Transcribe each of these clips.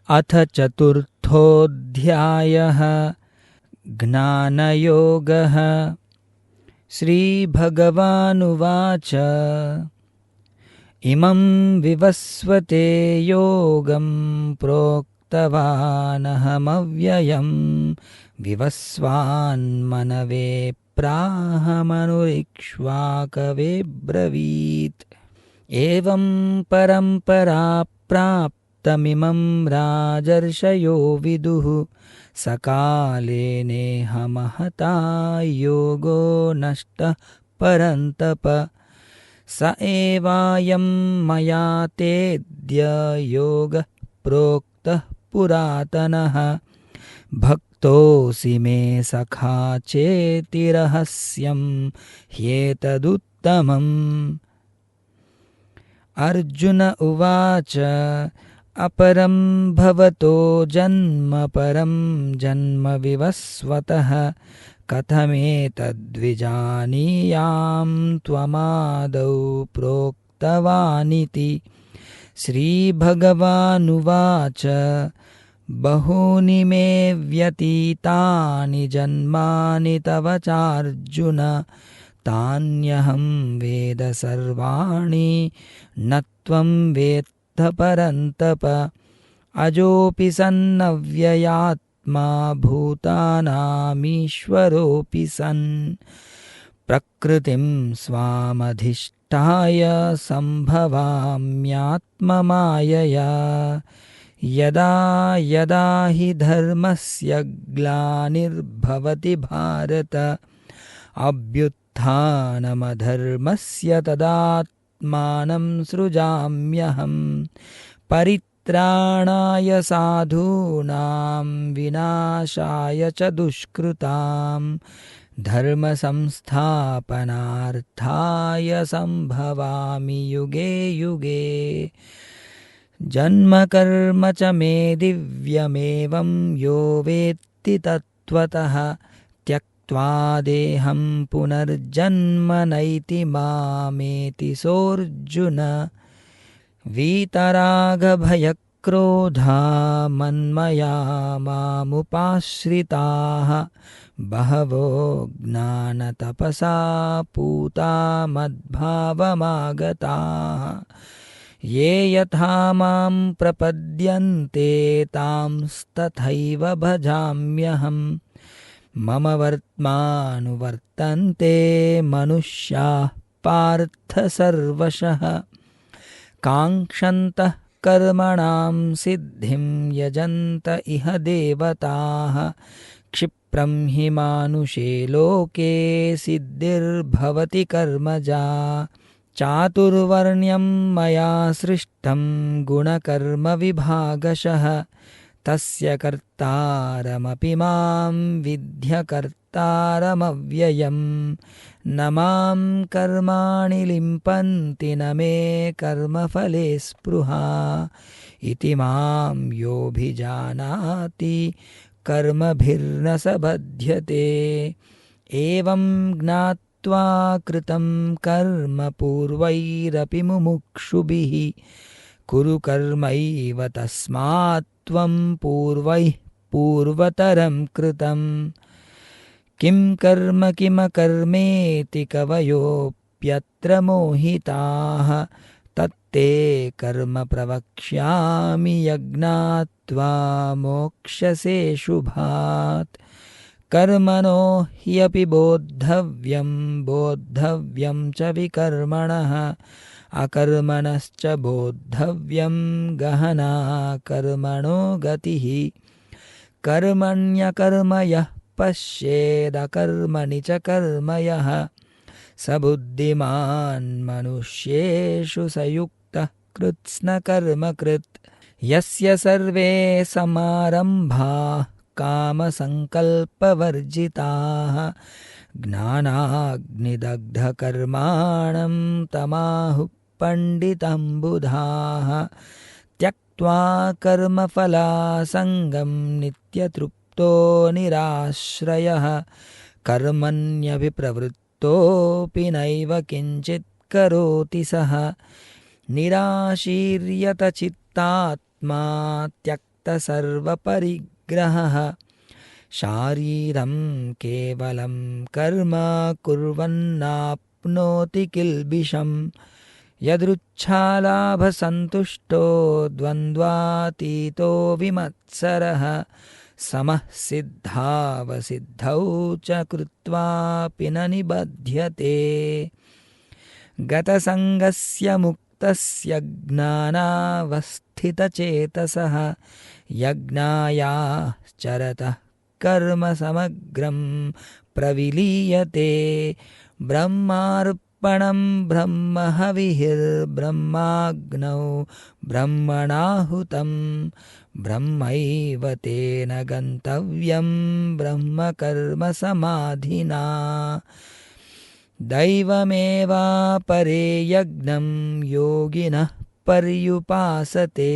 अथ चतुर्थोऽध्यायः ज्ञानयोगः। श्रीभगवानुवाच इमं विवस्वते योगं प्रोक्तवानहमव्ययं विवस्वान्मनवे प्राहमनुरिक्ष्वाकवे ब्रवीत्। एवं परम्परा प्राप्तमिमं राजर्षयो विदुः सकाले नेह महता योगो नष्टः परन्तप। स एवायं मया तेऽद्य योगः प्रोक्तः पुरातनः। भक्तोऽसि मे सखा चेति रहस्यं ह्येतदुत्तमम्। अर्जुन उवाच अपरं भवतो जन्म परं जन्म विवस्वतः कथमेतद्विजानीयां त्वमादौ प्रोक्तवानिति। श्रीभगवानुवाच बहूनि मे व्यतीतानि जन्मानि तव चार्जुन तान्यहं वेद सर्वाणि न त्वं वेत्थ परन्तप। अजोऽपि सन्नव्ययात्मा भूतानामीश्वरोऽपि सन् प्रकृतिं स्वामधिष्ठाय सम्भवाम्यात्ममायया। यदा यदा हि धर्मस्य ग्लानिर्भवति भारत अभ्युत्थानमधर्मस्य तदात्मानं सृजाम्यहं। परित्राणाय साधूनां विनाशाय च दुष्कृतां धर्मसंस्थापनार्थाय सम्भवामि युगे युगे। जन्म कर्म च मे दिव्यमेवं यो वेत्ति तत्त्वतः त्यक्त्वा देहं पुनर्जन्म नैति मामेति सोऽर्जुन। वीतरागभयक्रोधा मन्मया मामुपाश्रिताः बहवो ज्ञानतपसा पूता मद्भावमागताः। ये यथा मां प्रपद्यन्ते तांस्तथैव भजाम्यहम्। मम वर्त्मानुवर्तन्ते मनुष्याः पार्थ सर्वशः काङ्क्षन्तः कर्मणां सिद्धिं यजन्त इह देवताः। क्षिप्रं हि मानुषे लोके सिद्धिर्भवति कर्मजा। चातुर्वर्ण्यं मया सृष्टं गुणकर्मविभागशः तस्य कर्तारमपि मां विद्य कर्तारमव्ययम्। न मां कर्माणि लिम्पन्ति न मे कर्मफले स्पृहा इति मां योऽभिजानाति कर्मभिर्न स बध्यते। एवं ज्ञात्वा कृतं कर्म पूर्वैरपि मुमुक्षुभिः कुरु कर्मैव तस्मात् त्वं पूर्वैः पूर्वतरं कृतं। किं कर्म किमकर्मेति कवयोऽप्यत्र मोहिताः तत्ते कर्म प्रवक्ष्यामि यज्ञात्वा मोक्ष्यसे शुभात्। कर्मणो ह्यपि बोद्धव्यं बोद्धव्यं च विकर्मणः अकर्मणश्च बोद्धव्यं गहना कर्मणो गतिः। कर्मण्यकर्म यः पश्येदकर्मणि च कर्म यः स बुद्धिमान् मनुष्येषु स युक्तः कृत्स्नकर्मकृत्। यस्य सर्वे समारम्भाः कामसङ्कल्पवर्जिताः ज्ञानाग्निदग्धकर्माणं तमाहुः पण्डितं बुधाः। त्यक्त्वा कर्मफलासङ्गं नित्यतृप्तो निराश्रयः कर्मण्यभिप्रवृत्तोऽपि नैव किञ्चित् करोति सः। निराशीर्यत चित्तात्मा त्यक्त सर्वपरिग्रहः शारीरं केवलं कर्म कुर्वन्नाप्नोति किल्बिषम् यदृच्छालाभसन्तुष्टो द्वन्द्वातीतो विमत्सरः समः सिद्धावसिद्धौ च कृत्वापि न निबध्यते गतसङ्गस्य मुक्तस्य ज्ञानावस्थितचेतसः यज्ञायाश्चरतः कर्म समग्रं प्रविलीयते ब्रह्मार्पणं ब्रह्महविर्ब्रह्माग्नौ ब्रह्मणाहुतं ब्रह्मैव तेन गन्तव्यं ब्रह्मकर्मसमाधिना दैवमेवापरे यज्ञं योगिनः पर्युपासते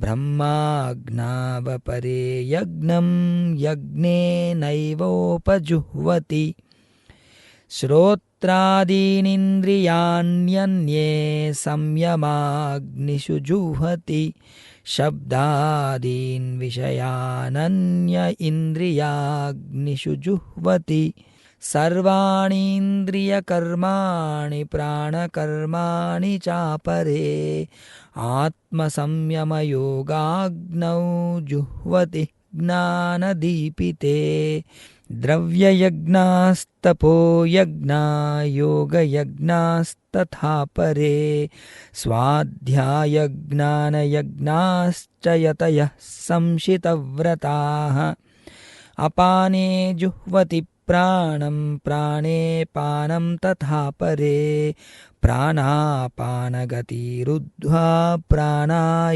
ब्रह्माज्ञावपरे यज्ञं यज्ञेनैवोपजुह्वति श्रोत्रादीनीन्द्रियाण्यन्ये संयमाग्निषु जुह्वति शब्दादीन् विषयानन्य इन्द्रियाग्निषु जुह्वति सर्वाणीन्द्रियकर्माणि प्राणकर्माणि चापरे आत्मसंयमयोगाग्नौ जुह्वति ज्ञानदीपिते द्रव्ययज्ञास्तपो यज्ञा योगयज्ञास्तथा परे स्वाध्यायज्ञानयज्ञाश्च यतयः संशितव्रताः अपाने जुह्वति प्राणं प्राणे पानं तथा परे प्राणापानगतिरुद्ध्वा प्राणायामपरायणाः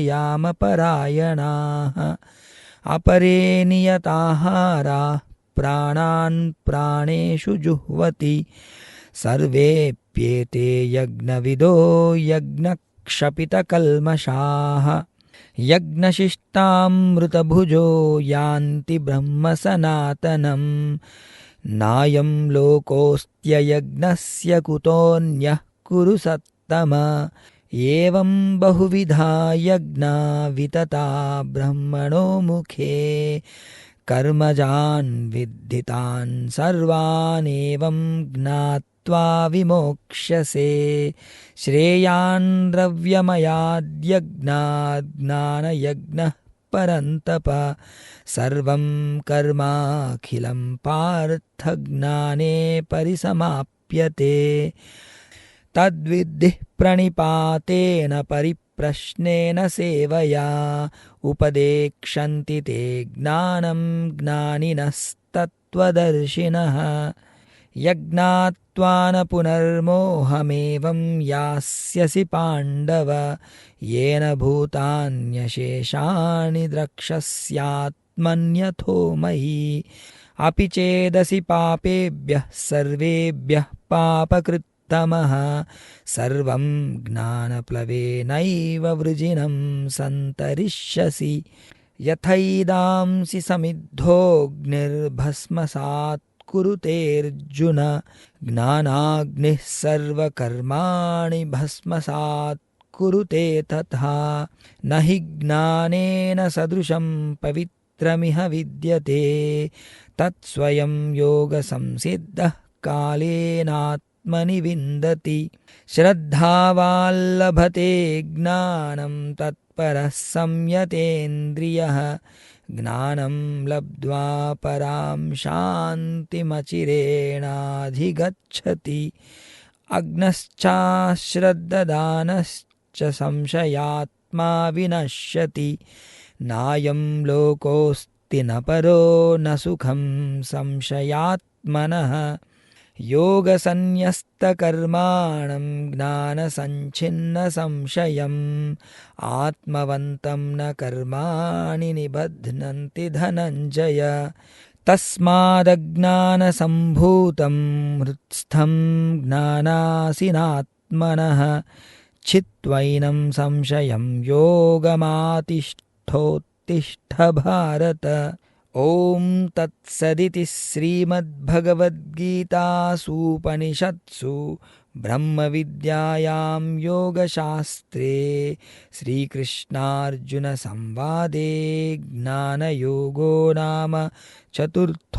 अपरे नियताहाराः प्राणान् प्राणेषु जुह्वति सर्वेऽप्येते यज्ञविदो यज्ञक्षपितकल्मषाः यज्ञशिष्टामृतभुजो यान्ति ब्रह्मसनातनम् नायं लोकोऽस्त्ययज्ञस्य कुतोऽन्यः कुरु सत्तम एवं बहुविधा यज्ञा वितता ब्रह्मणो मुखे कर्मजान् विद्धितान् सर्वानेवं ज्ञात्वा विमोक्ष्यसे श्रेयान् द्रव्यमयाद्यज्ञात् ज्ञानयज्ञः परन्तप सर्वं कर्माखिलं पार्थ ज्ञाने परिसमाप्यते तद्विद्धि प्रणिपातेन परिप्रश्नेन सेवया उपदेक्षन्ति ते ज्ञानं ज्ञानिनस्तत्त्वदर्शिनः यज्ञात्वा न पुनर्मोहमेवं यास्यसि पाण्डव येन भूतान्यशेषाणि द्रक्ष्यस्यात्मन्यथो मयि अपि चेदसि पापेभ्यः सर्वेभ्यः पापकृत्तमः सर्वं ज्ञानप्लवेनैव वृजिनं सन्तरिष्यसि यथैदांसि समिद्धोऽग्निर्भस्मसात् कुरुतेऽर्जुन ज्ञानाग्निः सर्वकर्माणि भस्मसात् कुरुते तथा न हि ज्ञानेन सदृशं पवित्रमिह विद्यते तत्स्वयं योगसंसिद्धः कालेनात्मनि विन्दति श्रद्धावाल्लभते ज्ञानं तत्परः संयतेन्द्रियः ज्ञानं लब्ध्वा परां शान्तिमचिरेणाधिगच्छति अग्नश्चाश्रद्ददानश्च संशयात्मा विनश्यति नायं लोकोऽस्ति न परो न सुखं संशयात्मनः योगसन्न्यस्तकर्माणं ज्ञानसञ्छिन्नसंशयम् आत्मवन्तं न कर्माणि निबध्नन्ति धनञ्जय तस्मादज्ञानसम्भूतं हृत्स्थं ज्ञानासिनात्मनः छित्त्वैनं संशयं योगमातिष्ठोत्तिष्ठ भारत ॐ तत्सदिति श्रीमद्भगवद्गीतासूपनिषत्सु ब्रह्मविद्यायां योगशास्त्रे श्रीकृष्णार्जुनसंवादे ज्ञानयोगो नाम चतुर्थोऽध्यायः।